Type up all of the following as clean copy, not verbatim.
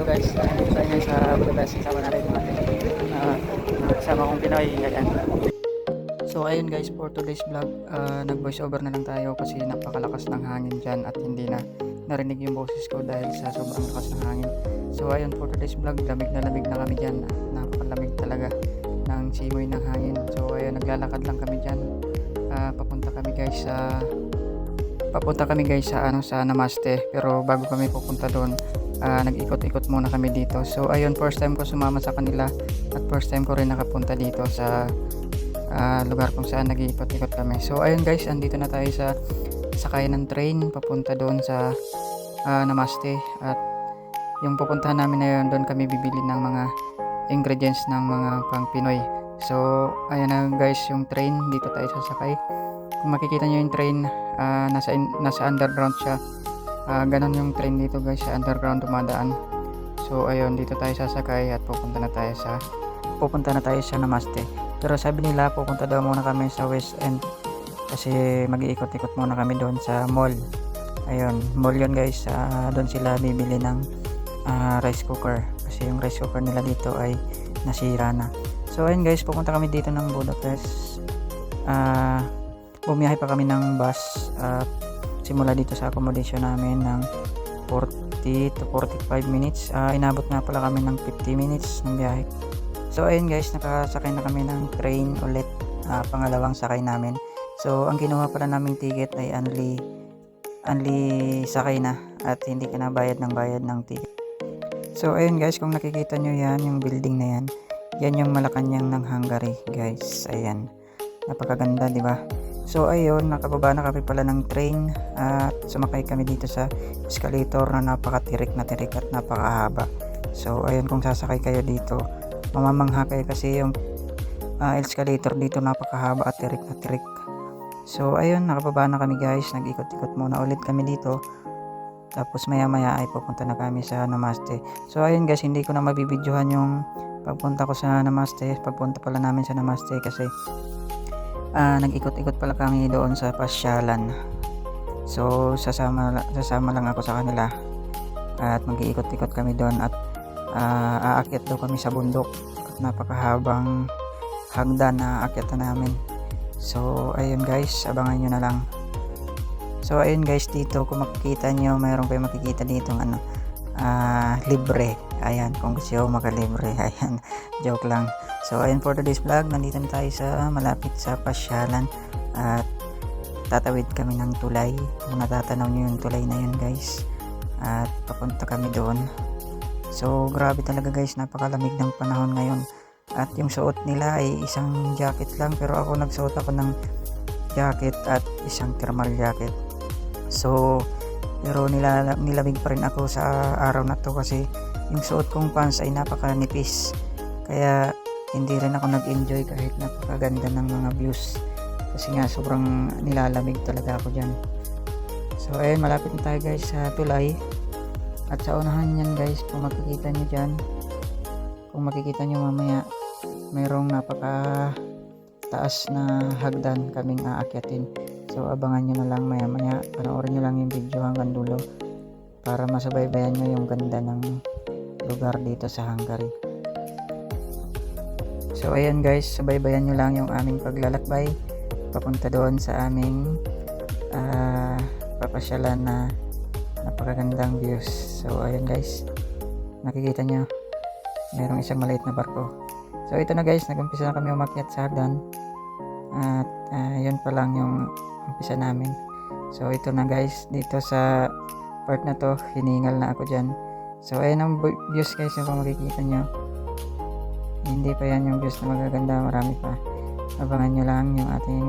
Hello guys, nandito tayo ngayon sa Budapest. Kasama natin yung ating kasama kong Pinoy. Ayan. So ayun guys, for today's vlog, nag voice over na lang tayo kasi napakalakas ng hangin dyan at hindi na narinig yung boses ko dahil sa sobrang lakas ng hangin. So ayun, for today's vlog, lamig na kami dyan. Napakalamig talaga ng simoy ng hangin. So ayun, naglalakad lang kami dyan. Papunta kami guys sa sa Namaste, pero bago kami pupunta doon, nag-ikot-ikot muna kami dito. So ayun, first time ko sumama sa kanila at first time ko rin nakapunta dito sa lugar kung saan nag-iikot-ikot kami. So ayun guys, andito na tayo sa sakay ng train papunta doon sa Namaste, at yung pupuntahan namin na yun, doon kami bibili ng mga ingredients ng mga pang Pinoy. So ayun na guys, yung train, dito tayo sasakay. Kung makikita nyo yung train, nasa underground siya. Ganon yung train dito guys, sa underground dumadaan. So ayun, dito tayo sasakay at pupunta na tayo sa Namaste. Pero sabi nila pupunta daw muna kami sa West End kasi mag-iikot-ikot muna kami doon sa mall. Ayun, mall yun guys. Doon sila bibili ng rice cooker kasi yung rice cooker nila dito ay nasira na. So ayun guys, pupunta kami dito ng Budapest. Bumiyahe pa kami ng bus simula dito sa accommodation namin ng 40 to 45 minutes. Inabot nga pala kami ng 50 minutes ng biyahe. So ayun guys, nakasakay na kami ng train ulit, pangalawang sakay namin. So ang kinuha pala naming ticket ay only sakay na at hindi ka na bayad ng ticket. So ayun guys, kung nakikita nyo yan, yung building na yan yung Malacanang ng Hungary guys. Ayan, napakaganda, di ba? So ayun, nakababa na kami pala ng train at sumakay kami dito sa escalator na napakatirik na tirik at napakahaba. So ayun, kung sasakay kayo dito, mamamangha kayo kasi yung escalator dito napakahaba at tirik na tirik. So ayun, nakababa na kami guys, nag-ikot-ikot muna ulit kami dito. Tapos maya maya ay pupunta na kami sa Namaste. So ayun guys, hindi ko na mabibidyohan yung pagpunta ko sa Namaste, pagpunta pala namin sa Namaste kasi nag-ikot-ikot pala kami doon sa pasyalan. So sasama lang ako sa kanila at mag-iikot-ikot kami doon at aakyat daw kami sa bundok at napakahabang hagdan na aakyatan namin. So ayun guys, abangan nyo na lang. So ayun guys, dito kung makikita nyo, mayroon kayo makikita dito libre. Ayan, kung gusto nyo makalibre. Ayan, joke lang. So ayun, for today's vlog, nandito na tayo sa malapit sa pasyalan at tatawid kami ng tulay. Kung natatanaw nyo yung tulay na yun guys, at papunta kami doon. So grabe talaga guys, napakalamig ng panahon ngayon at yung suot nila ay isang jacket lang, pero ako nagsuot ako ng jacket at isang thermal jacket. So pero nilamig pa rin ako sa araw na to kasi yung suot kong pants ay napakanipis, kaya hindi rin ako nag-enjoy kahit napakaganda ng mga views kasi nga sobrang nilalamig talaga ako dyan. So ayun, malapit na tayo guys sa tulay at sa unahan yan guys, kung makikita nyo dyan, kung makikita nyo mamaya, mayroong napaka taas na hagdan kaming aakyatin. So abangan nyo na lang maya maya, panoorin nyo lang yung video hanggang dulo para masubaybayan nyo yung ganda ng lugar dito sa Hungary. So ayan guys, subaybayan nyo lang yung aming paglalakbay papunta doon sa aming papasyalan na napakagandang views. So ayan guys, nakikita nyo, mayroong isang maliit na barko. So ito na guys, nag-umpisa na kami umakyat sa hagdan at yun pa lang yung umpisa namin. So ito na guys, dito sa part na to, hiningal na ako dyan. So ayan ang views guys, yung makikita nyo. Hindi pa yan yung views na magaganda, marami pa. Abangan nyo lang yung ating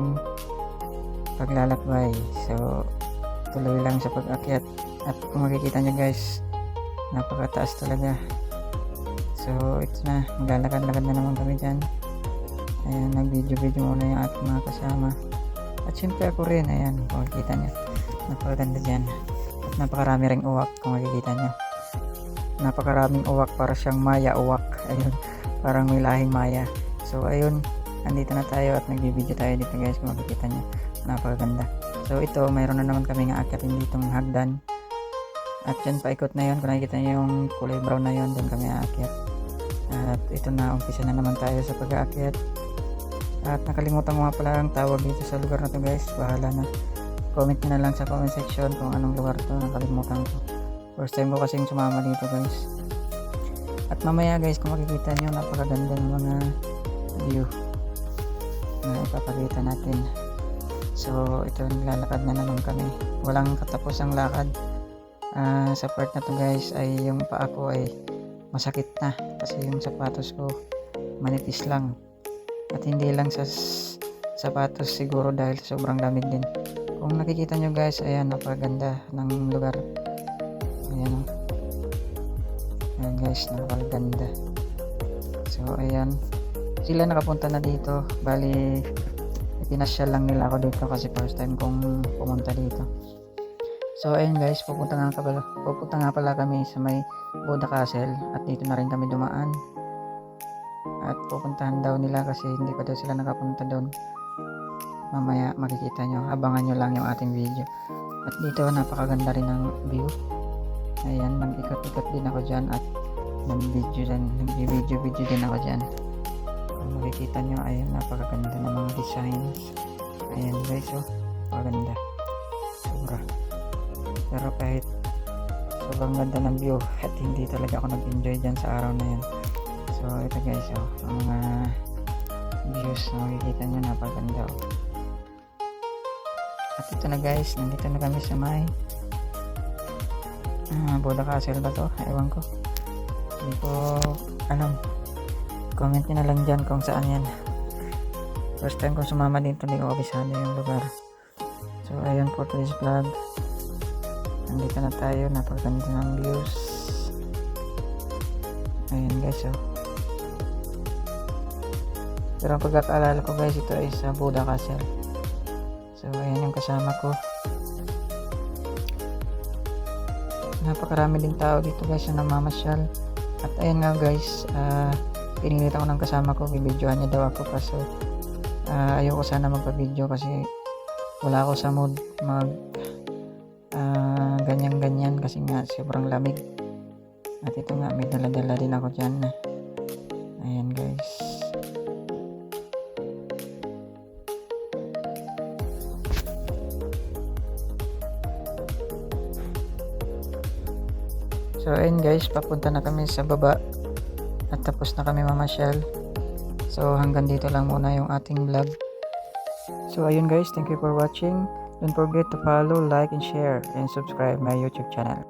paglalakbay. So tuloy lang sa pag-akyat at kung makikita nyo guys, napakataas talaga. So ito na, maglalakad-lakad na naman kami dyan. Ayan, nag-video muna yung ating mga kasama at syempre ako rin. Ayan, kung makikita nyo, napakaganda dyan at napakarami ring uwak. Kung makikita nyo, napakaraming uwak, para siyang maya uwak. Ayun, parang may lahing maya. So ayun, andito na tayo at nagbibideo tayo dito guys, kung makikita nyo, napakaganda. So ito, mayroon na naman kami nga aakyatin ditong hagdan At yan, paikot na yun. Kung nakikita nyo yung kulay brown na yun, doon kami aakyat. At ito na, umpisa na naman tayo sa pag-aakyat. At nakalimutan ko nga pala ang tawag dito sa lugar na to guys. Bahala na. Comment nyo na lang sa comment section kung anong lugar to. Nakalimutan ko. First time ko kasing sumama dito guys. At mamaya guys, kung makikita nyo, napakaganda ng mga view na ipapakita natin. So ito, nilalakad na naman kami. Walang katapos ang lakad. Sa part na to guys ay yung paa ko ay masakit na kasi yung sapatos ko manipis lang. At hindi lang sa sapatos siguro dahil sobrang lamig din. Kung nakikita nyo guys, ayan, napakaganda ng lugar. Ayan, ayan guys, napakaganda. So ayan, sila nakapunta na dito. Bali, ipinasyal lang nila ako dito kasi first time kong pumunta dito. So ayun guys, pupunta nga pala kami sa may Buddha Castle at dito na rin kami dumaan. At pupuntahan daw nila kasi hindi pa daw sila nakapunta doon. Mamaya makikita nyo, abangan nyo lang yung ating video. At dito napakaganda rin ng view. Ayan, nag-ikot-ikot din ako dyan at nag-video din ako dyan. Kung makikita nyo, ayan, napakaganda ng mga designs. Ayan guys, oh, napakaganda. Sobra. Pero kahit sobrang ganda ng view at hindi talaga ako nag-enjoy dyan sa araw na yan. So ito guys, oh, ang mga views na makikita nyo, napaganda, oh. At ito na guys, nandito na kami sa may Buddha Castle ba to? Ewan ko, hindi ko alam. Comment nyo na lang dyan kung saan yan. First time kong sumama dito, hindi ko kabisado yung lugar. So ayun for today's vlog. Nandito na tayo, napaganda ng views. Ayan guys, oh. Pero ang pagkakaalala ko guys, ito ay sa Buddha Castle. So ayan yung kasama ko. Napakarami din tao dito guys na namamasyal. At ayan nga guys, pinilit ako ng kasama ko, bibidyohan niya daw ako kaso ayoko sana magpa-video kasi wala ako sa mood mag ganyan kasi nga sobrang lamig. At ito nga, may dala-dala din ako dyan. Ayan guys. So ayun guys, papunta na kami sa baba at tapos na kami mamasyal. So hanggang dito lang muna yung ating vlog. So ayun guys, thank you for watching. Don't forget to follow, like, and share, and subscribe my YouTube channel.